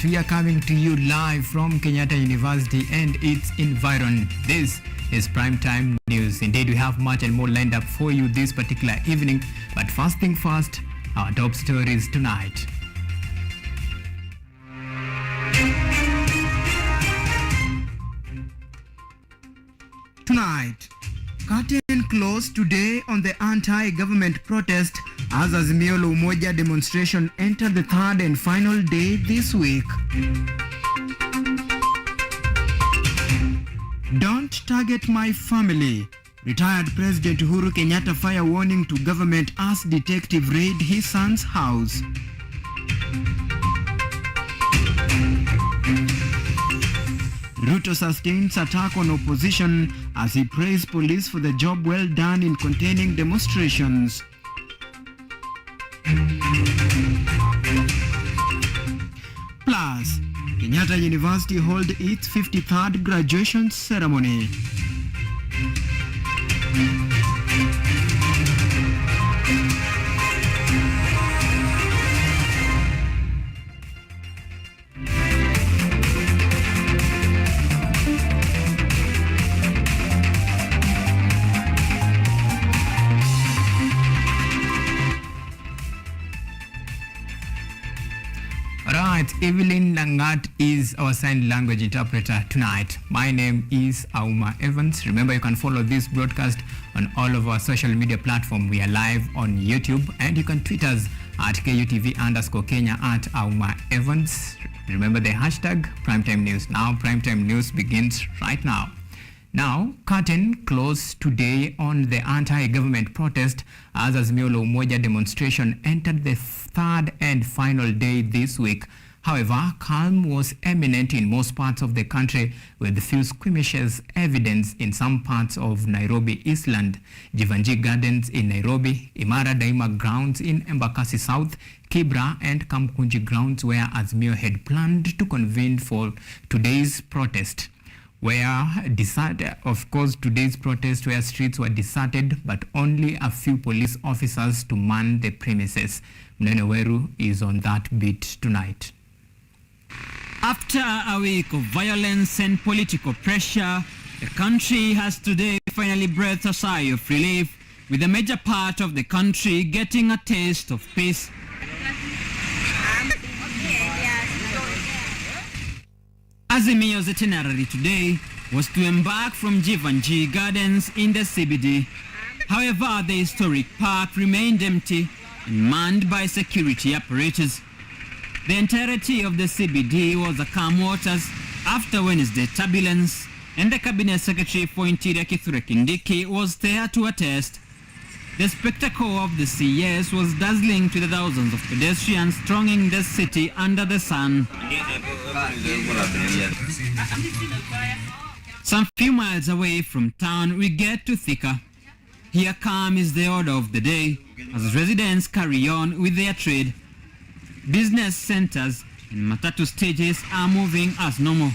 tonight. We are coming to you live from Kenyatta University and its environment. This is Primetime News. Indeed, we have much and more lined up for you this particular evening. But first thing first, our top stories tonight. Tonight, curtain closed today on the anti-government protest as Azimio la Umoja demonstration entered the third and final day this week. Don't target my family. Retired President Uhuru Kenyatta fire warning to government as detective raid his son's house. Ruto sustains attack on opposition as he praised police for the job well done in containing demonstrations. Plus, Kenyatta University held its 53rd graduation ceremony. Evelyn Langat is our sign language interpreter tonight. My name is Auma Evans. Remember, you can follow this broadcast on all of our social media platforms. We are live on YouTube, and you can tweet us at KUTV_Kenya at Auma Evans. Remember the hashtag Primetime News. Now, Primetime News begins right now. Now, curtain closed today on the anti-government protest as Azimio la Umoja demonstration entered the third and final day this week. However, calm was eminent in most parts of the country, with few skirmishes evidence in some parts of Nairobi Eastland, Jivanjee Gardens in Nairobi, Imara Daima grounds in Embakasi South, Kibra and Kamkunji grounds where Azimio had planned to convene for today's protest. Today's protest where streets were deserted, but only a few police officers to man the premises. Mnene Weru is on that beat tonight. After a week of violence and political pressure, the country has today finally breathed a sigh of relief, with a major part of the country getting a taste of peace. Azimio's itinerary today was to embark from Jivanjee Gardens in the CBD. However, the historic park remained empty and manned by security apparatus. The entirety of the CBD was a calm waters after Wednesday turbulence, and the Cabinet Secretary for Interior Kithure Kindiki was there to attest. The spectacle of the CES was dazzling to the thousands of pedestrians thronging the city under the sun. Some few miles away from town, we get to Thika. Here calm is the order of the day as residents carry on with their trade. Business centers and matatu stages are moving as normal.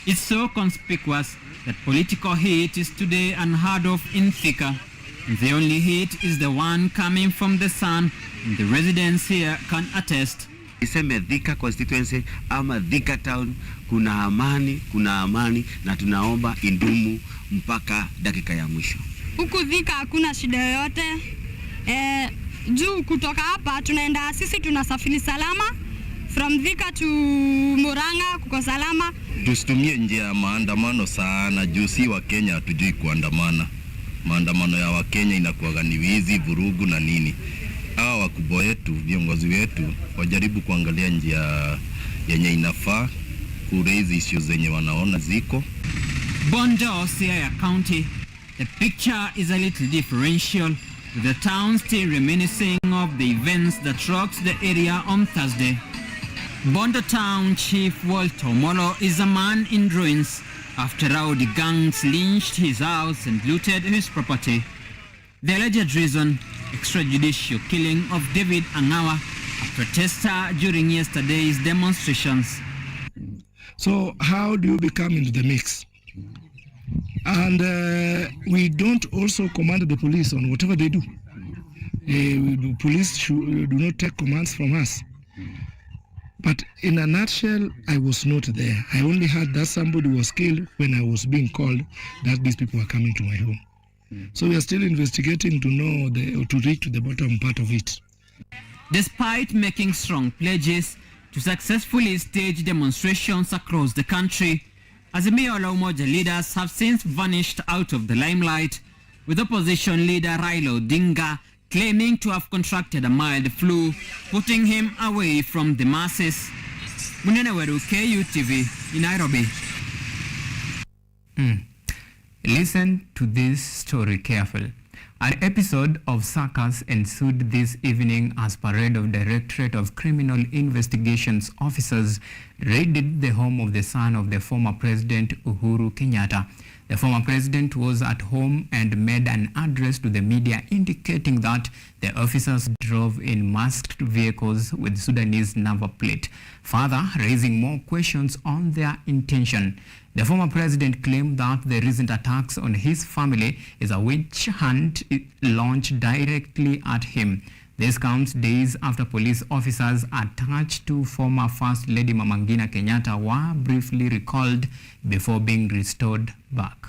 It's so conspicuous that political heat is today unheard of in Thika. And the only heat is the one coming from the sun, and the residents here can attest. Iseme Thika constituency ama Thika town kuna amani na tunaomba indumu mpaka dakika ya mwisho. Huku Thika hakuna shida yoyote. Juu kutoka hapa tunaenda sisi tunasafiri salama from Thika to Murang'a kuko salama. Tusitumie njia ya maandamano sana juu si wa Kenya hatujui kuandamana. Maandamano ya Wakenya inakuwa ni wizi, vurugu na nini. Hawa wakubwa wetu, viongozi wetu wajaribu kuangalia njia yenye inafaa kuraise issues zenye wanaona ziko. Bondo, Siaya County, the picture is a little differential, with the town still reminiscing of the events that rocked the area on Thursday. Bondo Town Chief Walter Molo is a man in ruins after rowdy gangs lynched his house and looted his property. The alleged reason, extrajudicial killing of David Angawa, a protester during yesterday's demonstrations. So how do you become into the mix? And we don't also command the police on whatever they do. The police do not take commands from us. But in a nutshell, I was not there. I only heard that somebody was killed when I was being called that these people were coming to my home. So we are still investigating to know to reach to the bottom part of it. Despite making strong pledges to successfully stage demonstrations across the country, Azimio la Umoja leaders have since vanished out of the limelight, with opposition leader Raila Odinga claiming to have contracted a mild flu, putting him away from the masses. Munene Weru, KUTV in Nairobi. Listen to this story carefully. An episode of circus ensued this evening as parade of Directorate of Criminal Investigations officers raided the home of the son of the former President Uhuru Kenyatta. The former president was at home and made an address to the media indicating that the officers drove in masked vehicles with Sudanese number plate, further raising more questions on their intention. The former president claimed that the recent attacks on his family is a witch hunt launched directly at him. This comes days after police officers attached to former First Lady Mama Ngina Kenyatta were briefly recalled before being restored back.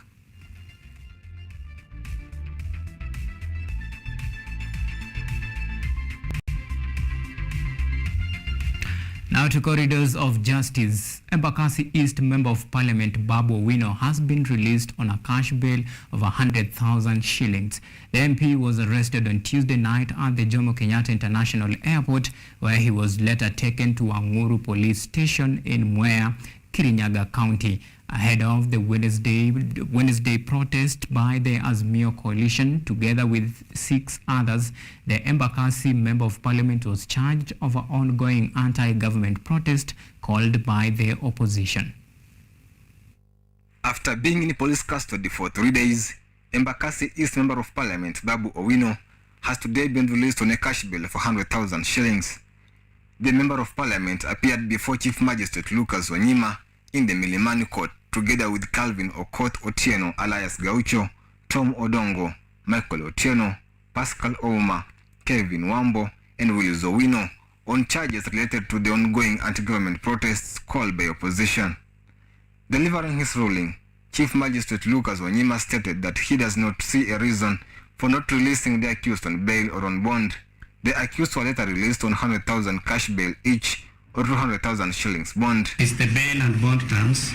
Now to corridors of justice. Embakasi East Member of Parliament Babu Owino has been released on a cash bail of 100,000 shillings. The MP was arrested on Tuesday night at the Jomo Kenyatta International Airport, where he was later taken to Anguru Police Station in Mwea, Kirinyaga County, ahead of the Wednesday protest by the Azimio coalition. Together with 6 others, the Embakasi Member of Parliament was charged over ongoing anti-government protest called by the opposition. After being in police custody for 3 days, Embakasi East Member of Parliament Babu Owino has today been released on a cash bail of 100,000 shillings. The Member of Parliament appeared before Chief Magistrate Lucas Wanyima in the Milimani Court together with Calvin Okot Otieno alias Gaucho, Tom Odongo, Michael Otieno, Pascal Ouma, Kevin Wambo, and Willis Owino on charges related to the ongoing anti-government protests called by opposition. Delivering his ruling, Chief Magistrate Lucas Wanyima stated that he does not see a reason for not releasing the accused on bail or on bond. The accused were later released on 100,000 cash bail each or 200,000 shillings bond. Is the bail and bond terms,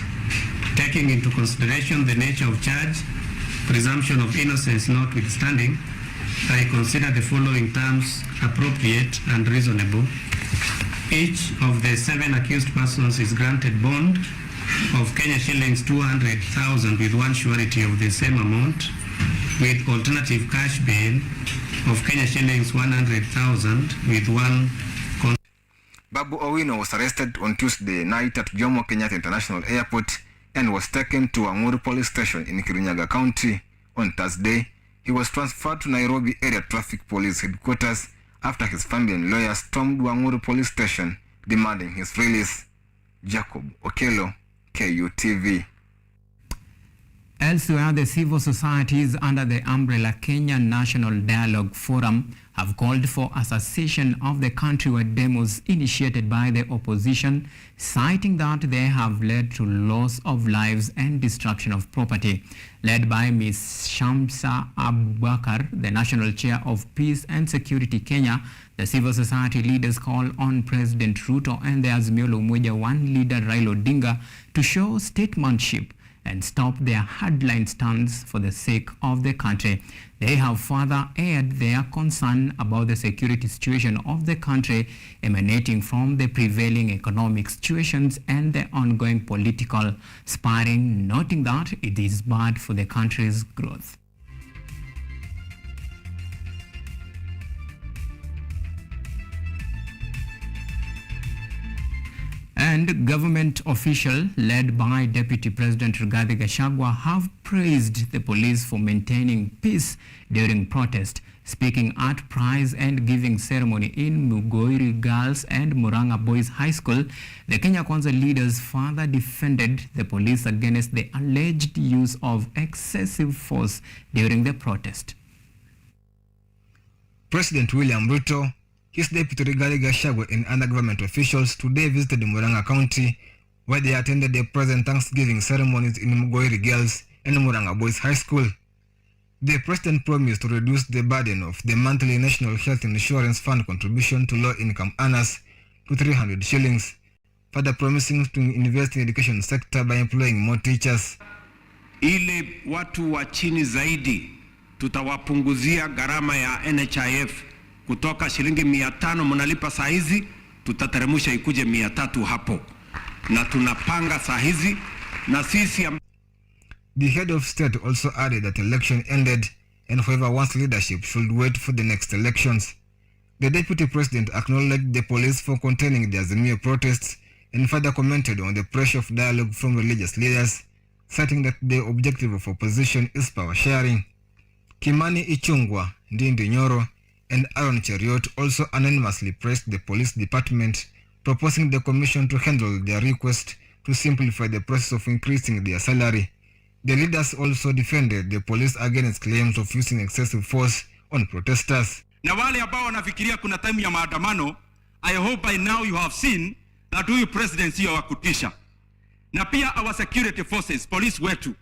taking into consideration the nature of charge, presumption of innocence notwithstanding, I consider the following terms appropriate and reasonable. Each of the 7 accused persons is granted bond of Kenya shillings 200,000 with one surety of the same amount, with alternative cash bail of Kenya shillings 100,000 with one. Babu Owino was arrested on Tuesday night at Jomo Kenyatta International Airport and was taken to Anguru Police Station in Kirinyaga County. On Thursday, he was transferred to Nairobi Area Traffic Police Headquarters after his family and lawyers stormed Anguru Police Station demanding his release. Jacob Okello, KUTV. Elsewhere, the civil societies under the umbrella Kenya National Dialogue Forum have called for a cessation of the countrywide demos initiated by the opposition, citing that they have led to loss of lives and destruction of property. Led by Ms. Shamsa Abubakar, the National Chair of Peace and Security Kenya, the civil society leaders call on President Ruto and the Azimio la Umoja One leader Raila Odinga to show statesmanship and stop their hardline stance for the sake of the country. They have further aired their concern about the security situation of the country emanating from the prevailing economic situations and the ongoing political sparring, noting that it is bad for the country's growth. And government officials led by Deputy President Rigathi Gachagua have praised the police for maintaining peace during protest. Speaking at prize and giving ceremony in Mugoiri Girls and Muranga Boys High School, the Kenya Kwanza leaders further defended the police against the alleged use of excessive force during the protest. President William Ruto His deputy Rigathi Gachagua and other government officials today visited Murang'a County, where they attended the present Thanksgiving ceremonies in Mugoiri Girls and Murang'a Boys High School. The president promised to reduce the burden of the monthly National Health Insurance Fund contribution to low-income earners to 300 shillings, further promising to invest in the education sector by employing more teachers. Ile watu wa chini zaidi tutawapunguzia gharama ya NHIF kutoka shilingi 500 mnalipa saa hizi, tutateremsha ikuje 300 hapo, na tunapanga saa hizi na sisi. The head of state also added that election ended and whoever wants leadership should wait for the next elections. The deputy president acknowledged the police for containing the Azimio protests and further commented on the pressure of dialogue from religious leaders, citing that the objective of opposition is power sharing. Kimani Ichung'wah, Ndindi Nyoro, and Aaron Cheriot also anonymously praised the police department, proposing the commission to handle their request to simplify the process of increasing their salary. The leaders also defended the police against claims of using excessive force on protesters. Na wale ambao wanafikiria kuna time ya maandamano, I hope by now you have seen that huyu president sio wa kutisha. Na pia our security forces, police wetu,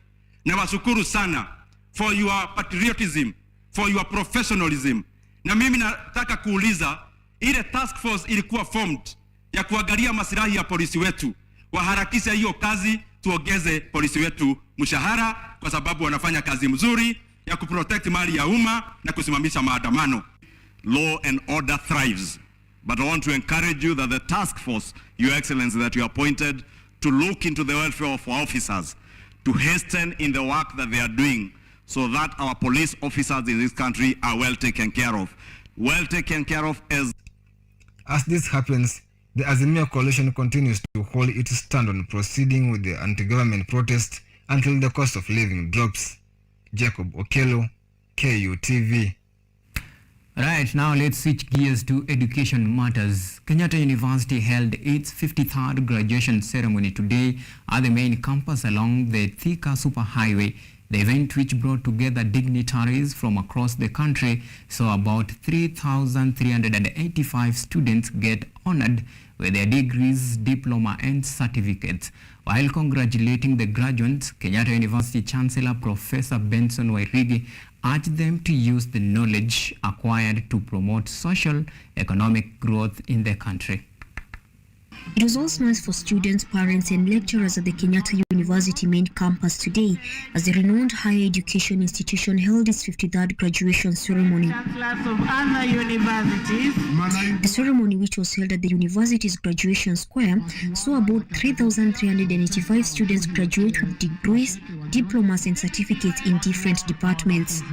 na washukuru sana for your patriotism, for your professionalism. Na mimi nataka kuuliza, ile task force ilikuwa formed ya kuangalia maslahi ya polisi wetu, waharakisha hiyo kazi, tuongeze polisi wetu mshahara kwa sababu wanafanya kazi mzuri ya kuprotect mali ya umma na kusimamisha maandamano. Law and order thrives, but I want to encourage you that the task force, Your Excellency, that you appointed to look into the welfare of our officers, to hasten in the work that they are doing, so that our police officers in this country are well taken care of. Well taken care of As this happens, the Azimio coalition continues to hold its stand on proceeding with the anti-government protest until the cost of living drops. Jacob Okello, KUTV. Right, now let's switch gears to education matters. Kenyatta University held its 53rd graduation ceremony today at the main campus along the Thika Superhighway. The event, which brought together dignitaries from across the country, saw about 3,385 students get honored with their degrees, diploma and certificates. While congratulating the graduates, Kenyatta University Chancellor Professor Benson Wairigi urged them to use the knowledge acquired to promote social economic growth in the country. It was also nice for students, parents and lecturers at the Kenyatta University main campus today as the renowned higher education institution held its 53rd graduation ceremony. The ceremony, which was held at the university's graduation square, saw about 3,385 students graduate with degrees, diplomas and certificates in different departments.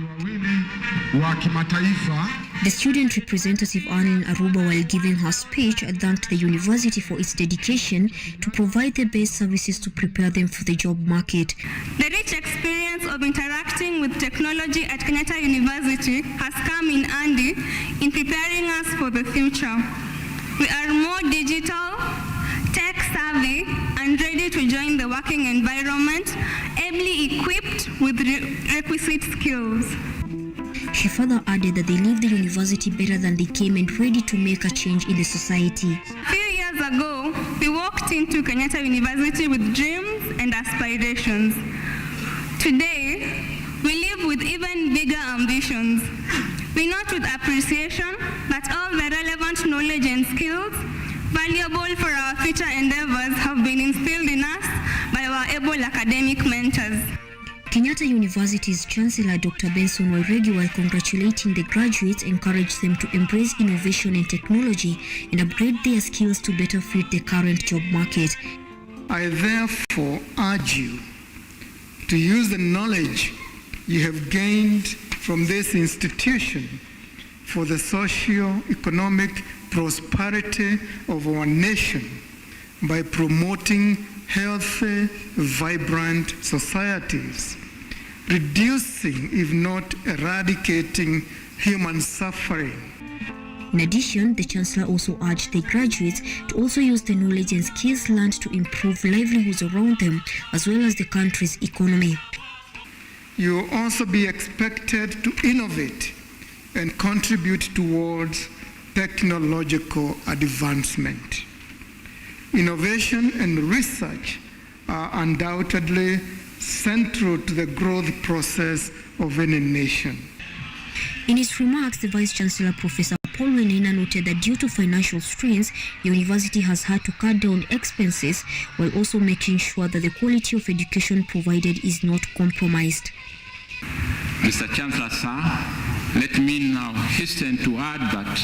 The student representative Anne Aruba, while giving her speech, thanked the university for its dedication to provide the best services to prepare them for the job market. The rich experience of interacting with technology at Kenyatta University has come in handy in preparing us for the future. We are more digital, tech-savvy, and ready to join the working environment, ably equipped with requisite skills. She further added that they leave the university better than they came and ready to make a change in the society. A few years ago, we walked into Kenyatta University with dreams and aspirations. Today, we live with even bigger ambitions. We note with appreciation that all the relevant knowledge and skills valuable for our future endeavors have been instilled in us by our able academic mentors. Kenyatta University's Chancellor Dr. Benson Wairigi, while congratulating the graduates, encouraged them to embrace innovation and technology and upgrade their skills to better fit the current job market. I therefore urge you to use the knowledge you have gained from this institution for the socio-economic prosperity of our nation by promoting healthy, vibrant societies, reducing, if not eradicating, human suffering. In addition, the Chancellor also urged the graduates to also use the knowledge and skills learned to improve livelihoods around them, as well as the country's economy. You will also be expected to innovate and contribute towards technological advancement. Innovation and research are undoubtedly central to the growth process of any nation. In his remarks, the Vice Chancellor, Professor Paul Wenena, noted that due to financial strains, the university has had to cut down expenses while also making sure that the quality of education provided is not compromised. Mr. Chancellor, sir, let me now hasten to add that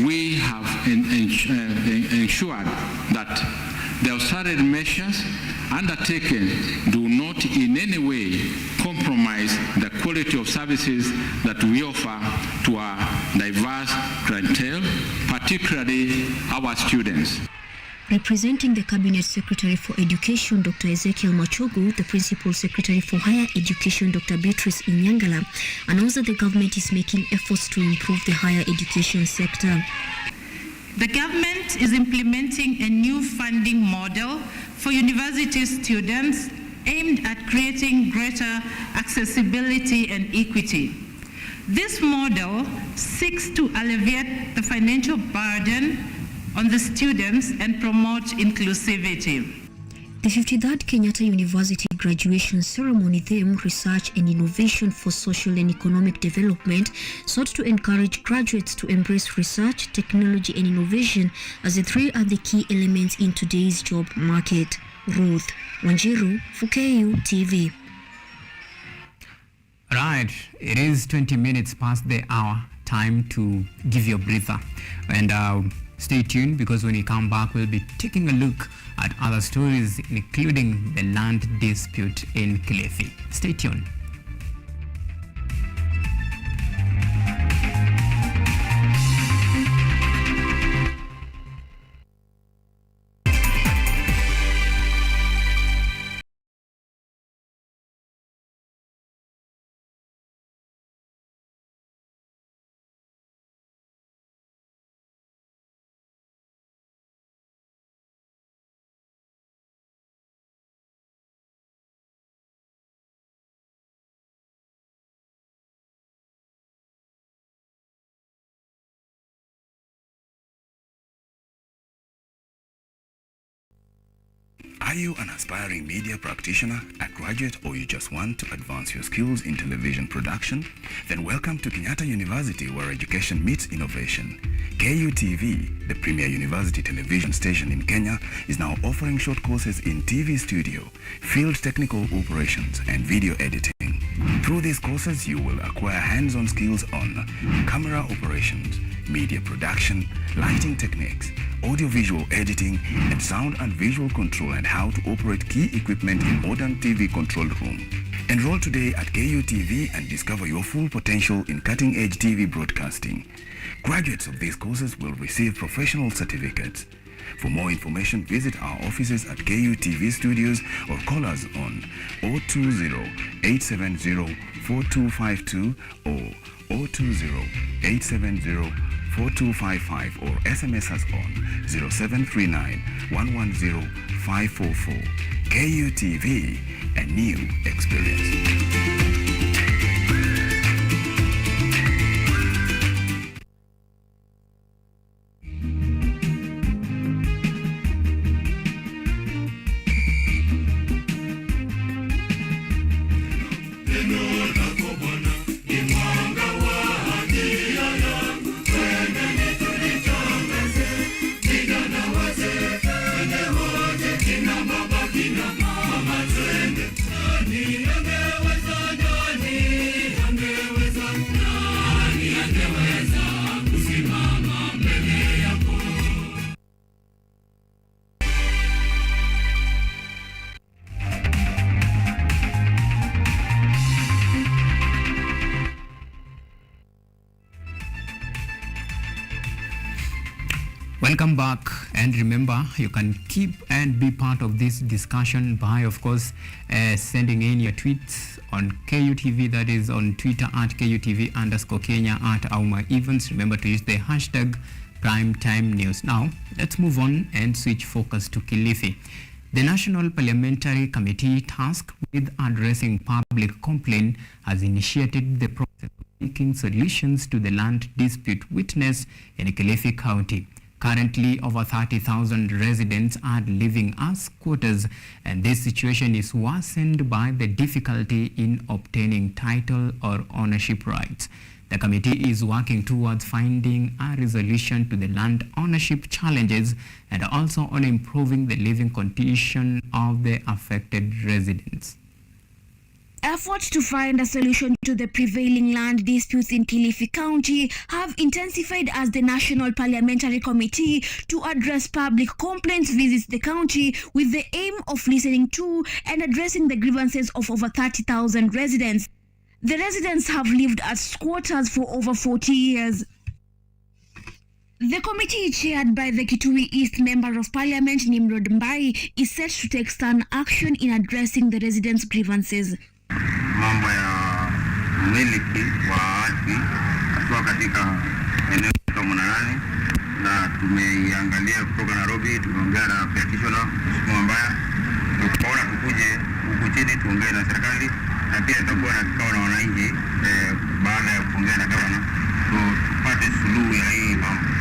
we have ensured that the austerity measures undertaken do not in any way compromise the quality of services that we offer to our diverse clientele, particularly our students. Representing the Cabinet Secretary for Education, Dr. Ezekiel Machogu, the Principal Secretary for Higher Education, Dr. Beatrice Inyangala, announced that the government is making efforts to improve the higher education sector. The government is implementing a new funding model for university students aimed at creating greater accessibility and equity. This model seeks to alleviate the financial burden on the students and promote inclusivity. The 53rd Kenyatta University graduation ceremony theme, Research and Innovation for Social and Economic Development, sought to encourage graduates to embrace research, technology and innovation, as the three are the key elements in today's job market. Ruth Wanjiru for KU TV. Right, it is 20 minutes past the hour. Time to give you a breather. And stay tuned, because when we come back, we'll be taking a look at other stories, including the land dispute in Kilifi. Stay tuned. Are you an aspiring media practitioner, a graduate, or you just want to advance your skills in television production? Then welcome to Kenyatta University, where education meets innovation. KUTV, the premier university television station in Kenya, is now offering short courses in TV studio, field technical operations, and video editing. Through these courses, you will acquire hands-on skills on camera operations, media production, lighting techniques, audio-visual editing, and sound and visual control, and how to operate key equipment in modern TV control room. Enroll today at KUTV and discover your full potential in cutting-edge TV broadcasting. Graduates of these courses will receive professional certificates. For more information, visit our offices at KUTV Studios or call us on 020-870-4252 or 020-870-4255 or SMS us on 0739-110-544. KUTV, a new experience. Welcome back, and remember, you can keep and be part of this discussion by, of course, sending in your tweets on KUTV, that is on Twitter at KUTV_Kenya, at Auma Evans. Remember to use the hashtag Primetime News. Now, let's move on and switch focus to Kilifi. The National Parliamentary Committee tasked with addressing public complaint has initiated the process of seeking solutions to the land dispute witnessed in Kilifi County. Currently, over 30,000 residents are living as squatters, and this situation is worsened by the difficulty in obtaining title or ownership rights. The committee is working towards finding a resolution to the land ownership challenges and also on improving the living condition of the affected residents. Efforts to find a solution to the prevailing land disputes in Kilifi County have intensified as the National Parliamentary Committee to address public complaints visits the county with the aim of listening to and addressing the grievances of over 30,000 residents. The residents have lived as squatters for over 40 years. The committee, chaired by the Kitui East Member of Parliament Nimrod Mbai, is set to take stern action in addressing the residents' grievances. Mambo ya umiliki wa ardhi haswa katika eneo la Mnarani, na tumeiangalia kutoka Nairobi. Tumeongea na petitioner Mheshimiwa Mbaya, tukaona tukuje huku chini tuongee na serikali, na pia tutakuwa na kikao na wananchi baada ya kuongea na gavana tupate suluhu ya hii mambo.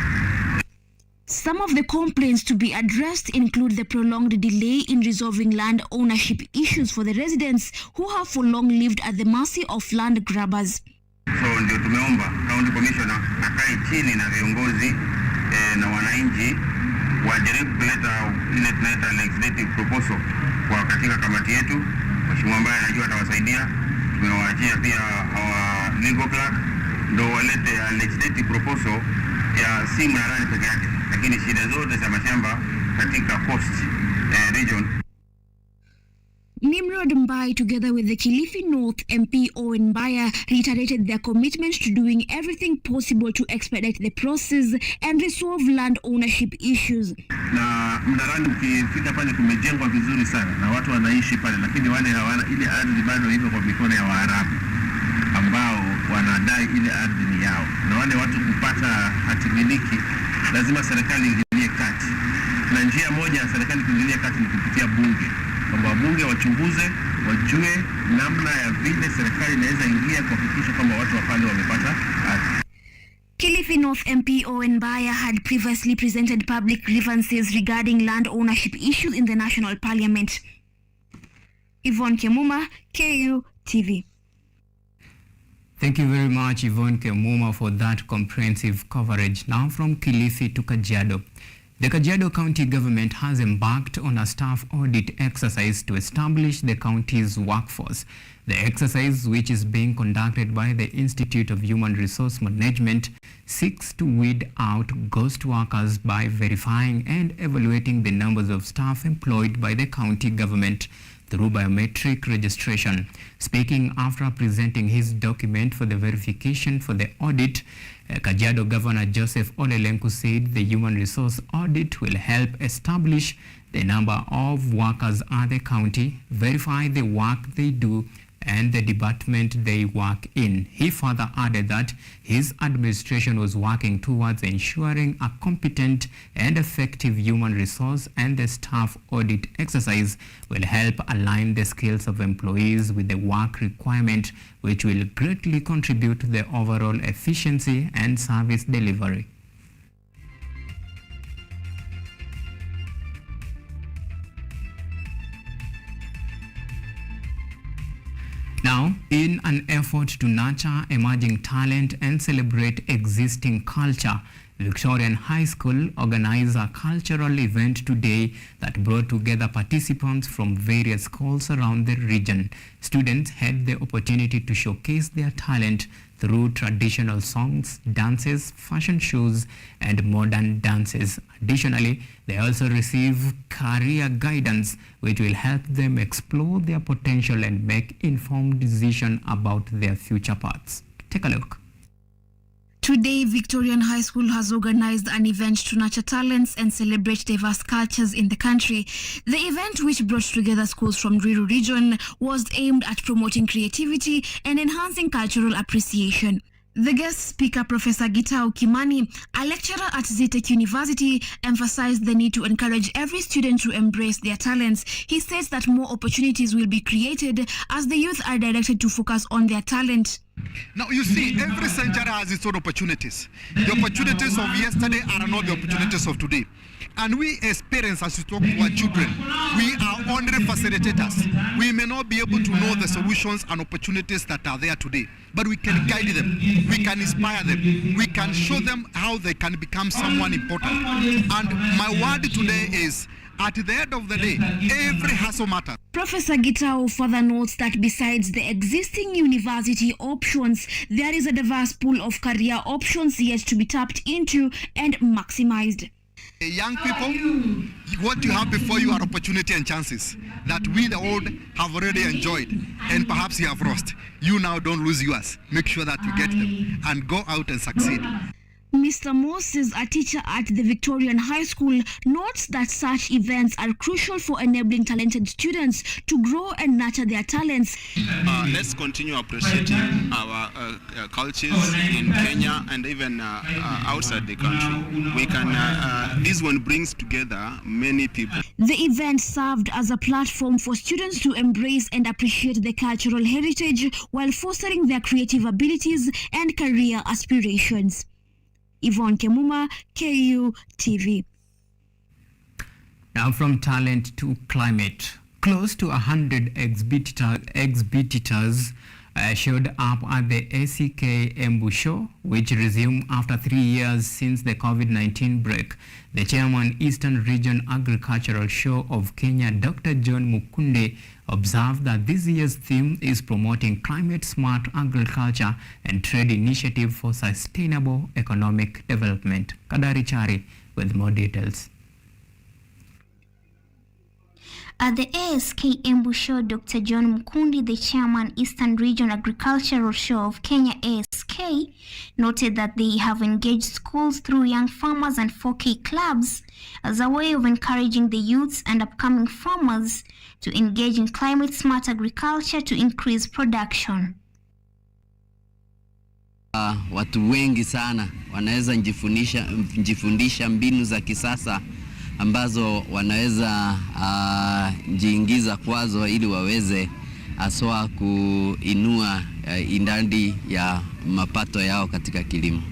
Some of the complaints to be addressed include the prolonged delay in resolving land ownership issues for the residents who have for long lived at the mercy of land grabbers. So ndio tumeomba county commissioner akae chini na viongozi na wananchi wajaribu kuleta ile tunaita legislative proposal kwa katika kamati yetu. Mheshimiwa ambaye anajua atawasaidia. Tumewaachia pia our legal clerk ndio walete legislative proposal ya si Mnarani peke yake, lakini shida zote za mashamba katika coast region. Nimrod Mbai, together with the Kilifi North MP Owen Mbaya, reiterated their commitment to doing everything possible to expedite the process and resolve land ownership issues. Na Mnarani ukifika pale kumejengwa vizuri sana na watu wanaishi pale, lakini wale hawana ile ardhi, bado iko kwa mikono ya Waarabu ambao wanadai ile ardhi ni yao, na wale watu kupata hatimiliki lazima serikali ingilie kati, na njia moja ya serikali kuingilia kati ni kupitia bunge, kwamba wabunge wachunguze, wajue namna ya vile serikali inaweza ingia kuhakikisha kwamba watu wa pale wamepata ardhi. Kilifi North MP Owen Mbaya had previously presented public grievances regarding land ownership issues in the National Parliament. Yvonne Kemuma, KU TV. Thank you very much, Yvonne Kemuma, for that comprehensive coverage. Now from Kilifi to Kajiado. The Kajiado County government has embarked on a staff audit exercise to establish the county's workforce. The exercise, which is being conducted by the Institute of Human Resource Management, seeks to weed out ghost workers by verifying and evaluating the numbers of staff employed by the county government through biometric registration. Speaking after presenting his document for the verification for the audit, Kajiado Governor Joseph Ole Lenku said the human resource audit will help establish the number of workers at the county, verify the work they do, and the department they work in. He further added that his administration was working towards ensuring a competent and effective human resource, and the staff audit exercise will help align the skills of employees with the work requirement, which will greatly contribute to the overall efficiency and service delivery. Now, in an effort to nurture emerging talent and celebrate existing culture, Victorian High School organized a cultural event today that brought together participants from various schools around the region. Students had the opportunity to showcase their talent through traditional songs, dances, fashion shows, and modern dances. Additionally, they also receive career guidance, which will help them explore their potential and make informed decisions about their future paths. Take a look. Today, Victorian High School has organized an event to nurture talents and celebrate diverse cultures in the country. The event, which brought together schools from Ruiru region, was aimed at promoting creativity and enhancing cultural appreciation. The guest speaker, Professor Gitau Kimani, a lecturer at Zetech University, emphasized the need to encourage every student to embrace their talents. He says that more opportunities will be created as the youth are directed to focus on their talent. Now you see, every century has its own opportunities. The opportunities of yesterday are not the opportunities of today. And we as parents, as we talk to our children, we are only facilitators. We may not be able to know the solutions and opportunities that are there today, but we can guide them, we can inspire them, we can show them how they can become someone important. And my word today is, at the end of the day, every hustle matters. Professor Gitau further notes that besides the existing university options, there is a diverse pool of career options yet to be tapped into and maximized. Young people, what you have before you are opportunity and chances that we the old have already enjoyed and perhaps you have lost. You now don't lose yours. Make sure that you get them and go out and succeed. Mr. Moses, a teacher at the Victorian High School, notes that such events are crucial for enabling talented students to grow and nurture their talents. Let's continue appreciating our cultures in Kenya and even outside the country. We can. This one brings together many people. The event served as a platform for students to embrace and appreciate the cultural heritage while fostering their creative abilities and career aspirations. Yvonne Kemuma, KU TV. Now from talent to climate. Close to 100 exhibitors showed up at the ACK Embu Show, which resumed after 3 years since the COVID-19 break. The chairman, Eastern Region Agricultural Show of Kenya, Dr. John Mukunde, observed that this year's theme is promoting climate-smart agriculture and trade initiative for sustainable economic development. Kadari Chari with more details. At the ASK Embu Show, Dr. John Mukundi, the chairman, Eastern Region Agricultural Show of Kenya, ASK, noted that they have engaged schools through young farmers and 4K clubs as a way of encouraging the youths and upcoming farmers to engage in climate-smart agriculture to increase production. Watu wengi sana wanaweza njifundisha mbinu za kisasa ambazo wanaweza jiingiza kwazo ili waweze aswa kuinua indandi ya mapato yao katika kilimo.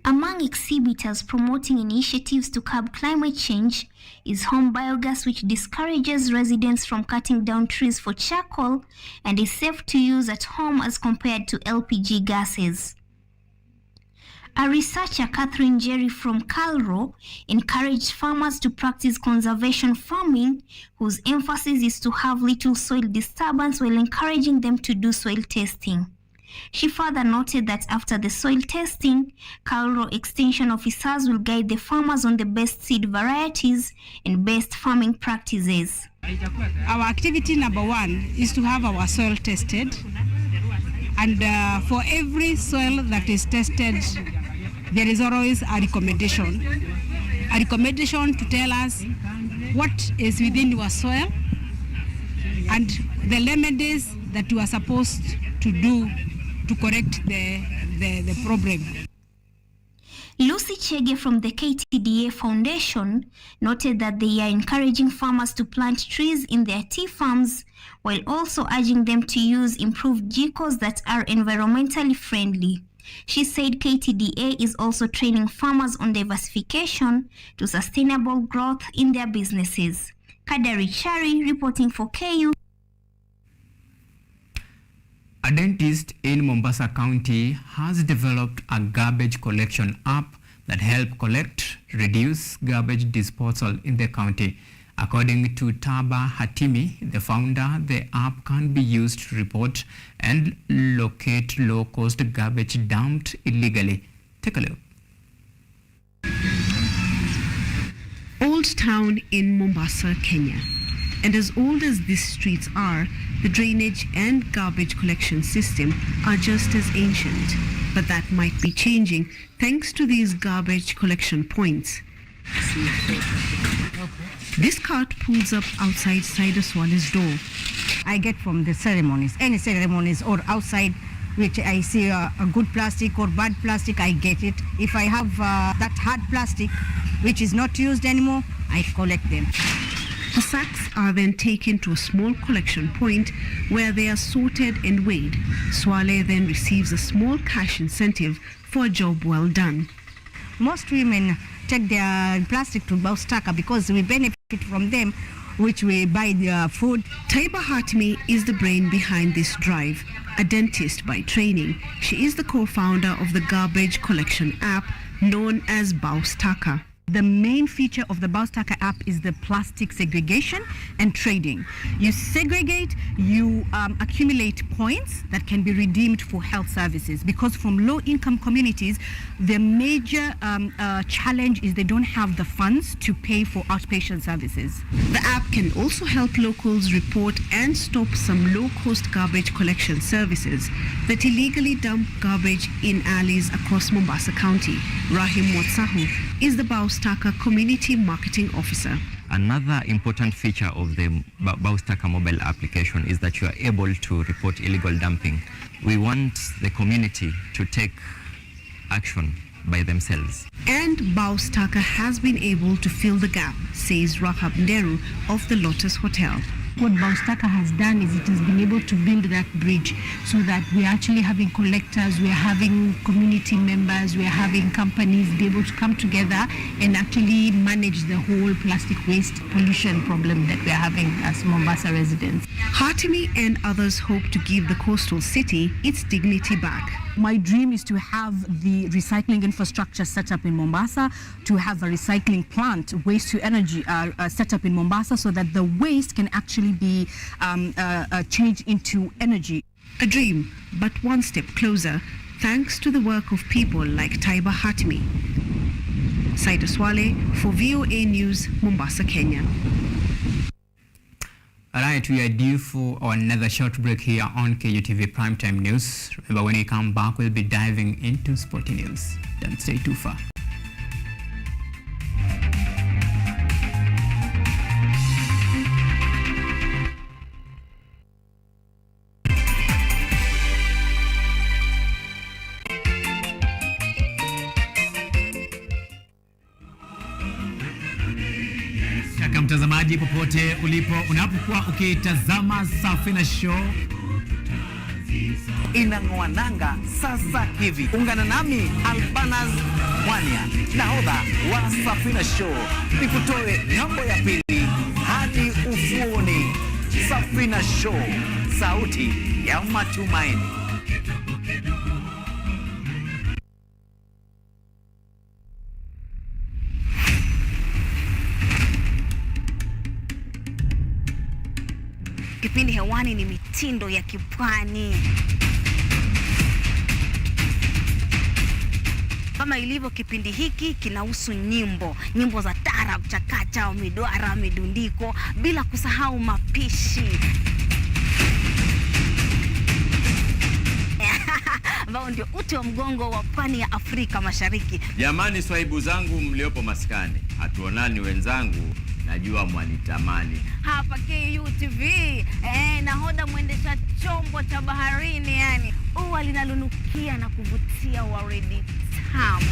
Among exhibitors promoting initiatives to curb climate change is home biogas, which discourages residents from cutting down trees for charcoal and is safe to use at home as compared to LPG gases. A researcher, Catherine Jerry from Calro, encouraged farmers to practice conservation farming, whose emphasis is to have little soil disturbance while encouraging them to do soil testing. She further noted that after the soil testing, Calro extension officers will guide the farmers on the best seed varieties and best farming practices. Our activity number one is to have our soil tested, and for every soil that is tested, there is always a recommendation to tell us what is within your soil and the remedies that you are supposed to do to correct the problem. Lucy Chege from the KTDA Foundation noted that they are encouraging farmers to plant trees in their tea farms while also urging them to use improved geckos that are environmentally friendly. She said KTDA is also training farmers on diversification to sustainable growth in their businesses. Kadari Chari reporting for KU. A dentist in Mombasa County has developed a garbage collection app that helps collect, reduce garbage disposal in the county. According to Taba Hatimi, the founder, the app can be used to report and locate low-cost garbage dumped illegally. Take a look. Old Town in Mombasa, Kenya. And as old as these streets are, the drainage and garbage collection system are just as ancient. But that might be changing thanks to these garbage collection points. This cart pulls up outside Sidaswali's door. I get from the ceremonies, any ceremonies or outside, which I see a good plastic or bad plastic, I get it. If I have that hard plastic, which is not used anymore, I collect them. The sacks are then taken to a small collection point where they are sorted and weighed. Swale then receives a small cash incentive for a job well done. Most women take their plastic to Baustaka because we benefit from them, which we buy their food. Taiba Hatmi is the brain behind this drive. A dentist by training, she is the co-founder of the garbage collection app known as Baustaka. The main feature of the Baustaka app is the plastic segregation and trading. You segregate, you accumulate points that can be redeemed for health services, because from low-income communities, the major challenge is they don't have the funds to pay for outpatient services. The app can also help locals report and stop some low-cost garbage collection services that illegally dump garbage in alleys across Mombasa County. Rahim Watsahu is the Baustaka Community Marketing Officer. Another important feature of the Baustaka mobile application is that you are able to report illegal dumping. We want the community to take action by themselves. And Baustaka has been able to fill the gap, says Rahab Nderu of the Lotus Hotel. What Baustaka has done is it has been able to build that bridge so that we're actually having collectors, we're having community members, we're having companies be able to come together and actually manage the whole plastic waste pollution problem that we're having as Mombasa residents. Hatimi and others hope to give the coastal city its dignity back. My dream is to have the recycling infrastructure set up in Mombasa, to have a recycling plant, waste to energy set up in Mombasa, so that the waste can actually be changed into energy. A dream, but one step closer, thanks to the work of people like Taiba Hatmi. Saida Swale for VOA News, Mombasa, Kenya. All right, we are due for another short break here on KUTV Primetime News. Remember, when we come back, we'll be diving into sporting news. Don't stay too far. Mtazamaji popote ulipo, unapokuwa ukitazama Safina Show inang'oa nanga sasa hivi. Ungana nami Albanas Mwania, nahodha wa Safina Show, nikutoe ng'ambo ya pili hadi ufuoni. Safina Show, sauti ya matumaini. Kipindi hewani ni mitindo ya kipwani. Kama ilivyo kipindi hiki kinahusu nyimbo za taarab, chakacha, midwara, midundiko, bila kusahau mapishi. Ambao ndio uti wa mgongo wa pwani ya Afrika Mashariki. Jamani swaibu zangu mliopo maskani, hatuonani wenzangu, najua mwanitamani. Hapa KUTV, nahodha mwendesha chombo cha baharini, yani ua linalonukia na kuvutia waridi tamu.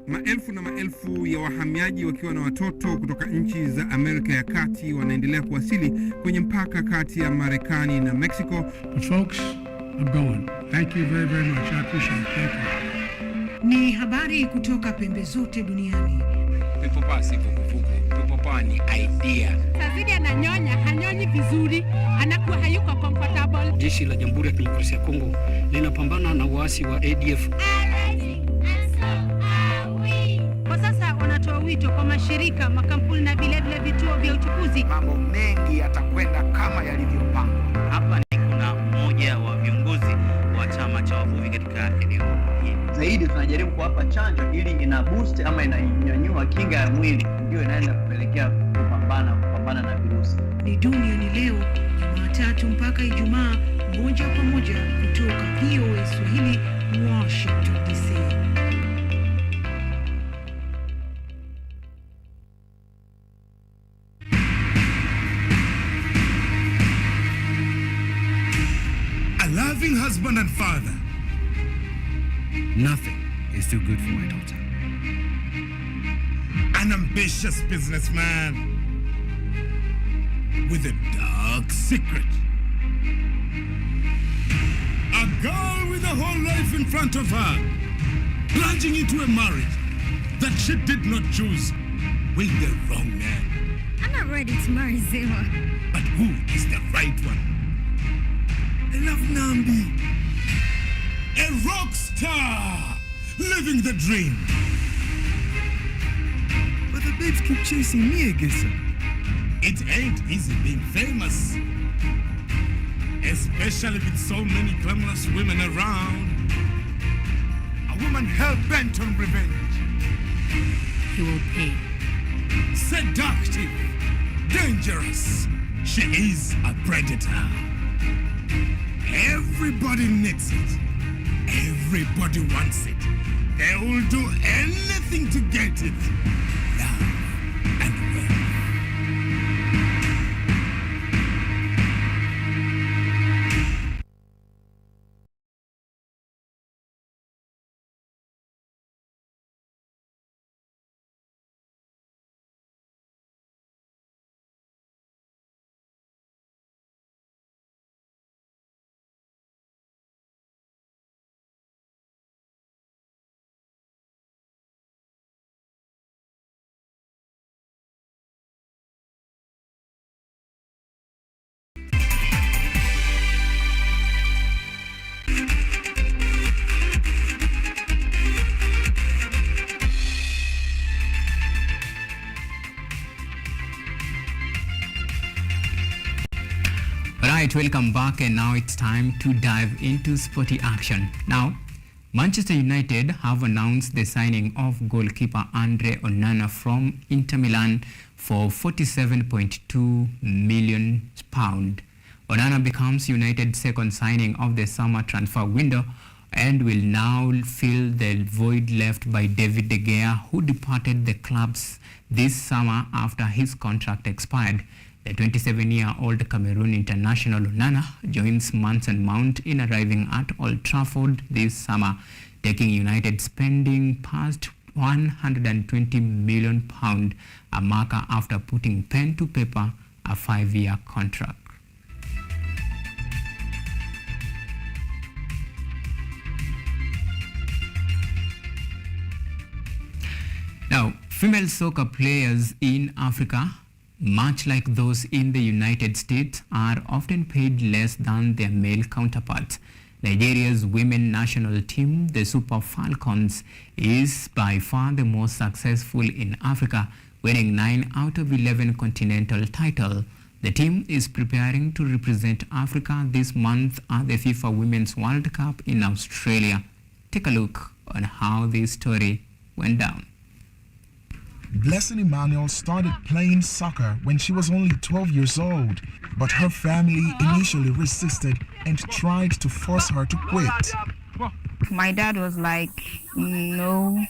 Maelfu na maelfu ya wahamiaji wakiwa na watoto kutoka nchi za Amerika ya Kati wanaendelea kuwasili kwenye mpaka kati ya Marekani na Mexico. But folks, I'm going. Thank you very, very much. I appreciate it. Thank you. Ni habari kutoka pembe zote duniani. Pepopa si vuguvugu. Pepopa ni idea. Sazidi ananyonya, hanyonyi vizuri, anakuwa hayuko comfortable. Jeshi la Jamhuri ya Kidemokrasia ya Kongo linapambana na waasi wa ADF. Kwa sasa wanatoa wito kwa mashirika, makampuni na vile vituo vya uchukuzi. Mambo mengi yatakwenda kama yalivyopangwa. Hapa ni kuna mmoja wa viongozi wa chama cha wavuvi katika eneo hili. Zaidi tunajaribu kuwapa chanjo ili ina boost ama inanyanyua kinga ya mwili, ndio inaenda kupelekea kupambana na virusi. Ni duniani leo, Jumatatu mpaka Ijumaa, moja kwa moja kutoka VOA Swahili, Washington DC. A loving husband and father Nothing is too good for my daughter. An ambitious businessman with a dark secret. A girl with a whole life in front of her, plunging into a marriage that she did not choose with the wrong man. I'm not ready to marry Zema. But who is the right one? I love Nambi. A rock star, living the dream. But the babes keep chasing me, Egesa. It ain't easy being famous. Especially with so many glamorous women around. A woman hell-bent on revenge. He will pay. Seductive, dangerous. She is a predator. Everybody needs it. Everybody wants it. They will do anything to get it. Love and wealth. Right, welcome back, and now it's time to dive into sporty action. Now, Manchester United have announced the signing of goalkeeper Andre Onana from Inter Milan for £47.2 million. Onana becomes United's second signing of the summer transfer window and will now fill the void left by David De Gea, who departed the clubs this summer after his contract expired. The 27-year-old Cameroon international Onana joins Mason Mount in arriving at Old Trafford this summer, taking United spending past £120 million, a marker after putting pen to paper a 5-year contract. Now, female soccer players in Africa, much like those in the United States, are often paid less than their male counterparts. Nigeria's women national team, the Super Falcons, is by far the most successful in Africa, winning 9 out of 11 continental titles. The team is preparing to represent Africa this month at the FIFA Women's World Cup in Australia. Take a look on how this story went down. Blessing Emmanuel started playing soccer when she was only 12 years old, but her family initially resisted and tried to force her to quit. My dad was like, no,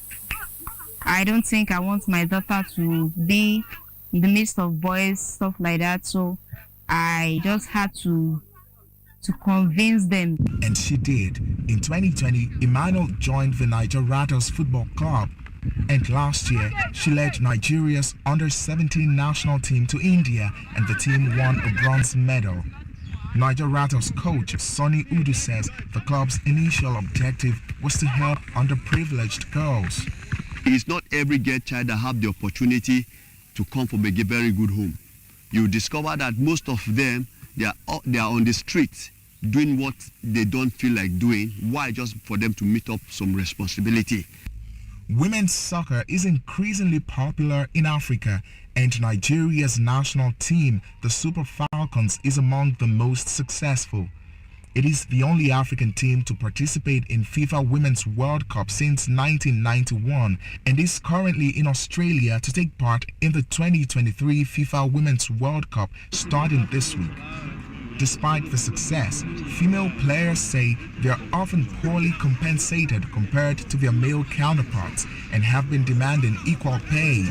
I don't think I want my daughter to be in the midst of boys, stuff like that. So I just had to convince them. And she did. In 2020, Emmanuel joined the Niger Rattles Football Club. And last year, she led Nigeria's under-17 national team to India, and the team won a bronze medal. Niger Rattles coach Sonny Udu says the club's initial objective was to help underprivileged girls. It's not every gay child that have the opportunity to come from a very good home. You discover that most of them, they are on the streets doing what they don't feel like doing. Why? Just for them to meet up some responsibility. Women's soccer is increasingly popular in Africa, and Nigeria's national team, the Super Falcons, is among the most successful. It is the only African team to participate in FIFA Women's World Cup since 1991 and is currently in Australia to take part in the 2023 FIFA Women's World Cup starting this week. Despite the success, female players say they are often poorly compensated compared to their male counterparts and have been demanding equal pay.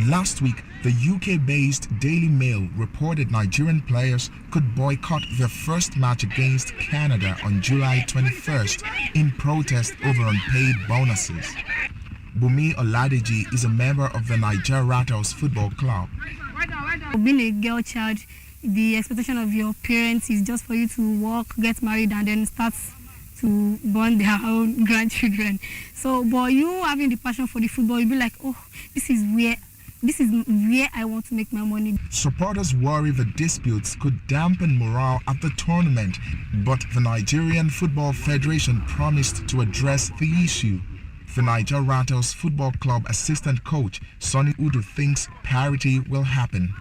Last week, The UK-based Daily Mail reported Nigerian players could boycott their first match against Canada on July 21st in protest over unpaid bonuses. Bumi Oladeji is a member of the Niger Rattles Football Club. Being a girl child, the expectation of your parents is just for you to work, get married, and then start to born their own grandchildren. So, but you having the passion for the football, you'll be like, oh, this is where I want to make my money. Supporters worry the disputes could dampen morale at the tournament, but the Nigerian Football Federation promised to address the issue. The Niger Rattles Football Club assistant coach, Sonny Udu, thinks parity will happen.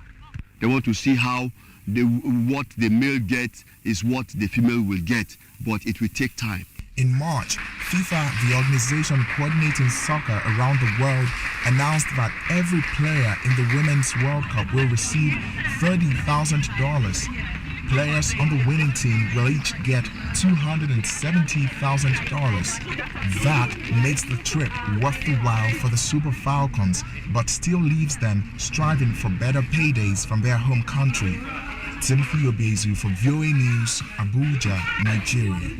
They want to see how what the male gets is what the female will get, but it will take time. In March, FIFA, the organization coordinating soccer around the world, announced that every player in the Women's World Cup will receive $30,000. Players on the winning team will each get $270,000. That makes the trip worth the while for the Super Falcons, but still leaves them striving for better paydays from their home country. Timothy Obezu for VOA News, Abuja, Nigeria.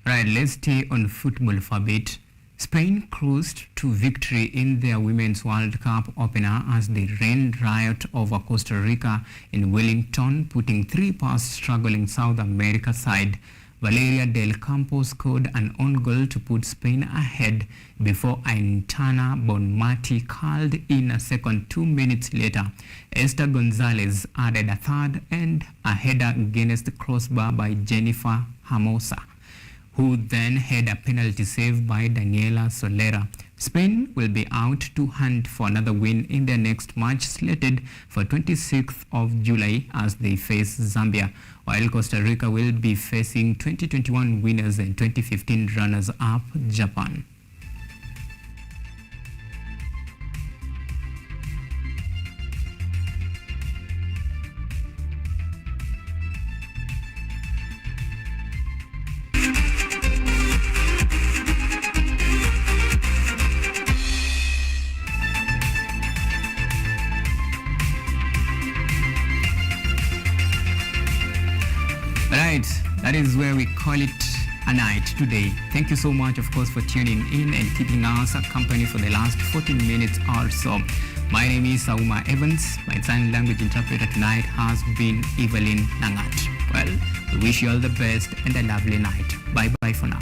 Right, let's stay on football for a bit. Spain cruised to victory in their Women's World Cup opener as they rained riot over Costa Rica in Wellington, putting 3 past struggling South America side. Valeria del Campo scored an own goal to put Spain ahead before Aintana Bonmati curled in a second 2 minutes later. Esther Gonzalez added a third and a header against the crossbar by Jennifer Hermosa, who then had a penalty save by Daniela Solera. Spain will be out to hunt for another win in their next match, slated for 26th of July as they face Zambia, while Costa Rica will be facing 2021 winners and 2015 runners-up Japan. Right, that is where we call it a night today. Thank you so much, of course, for tuning in and keeping us company for the last 14 minutes or so. My name is Auma Evans. My sign language interpreter tonight has been Evelyn Nangat. Well, we wish you all the best and a lovely night. Bye-bye for now.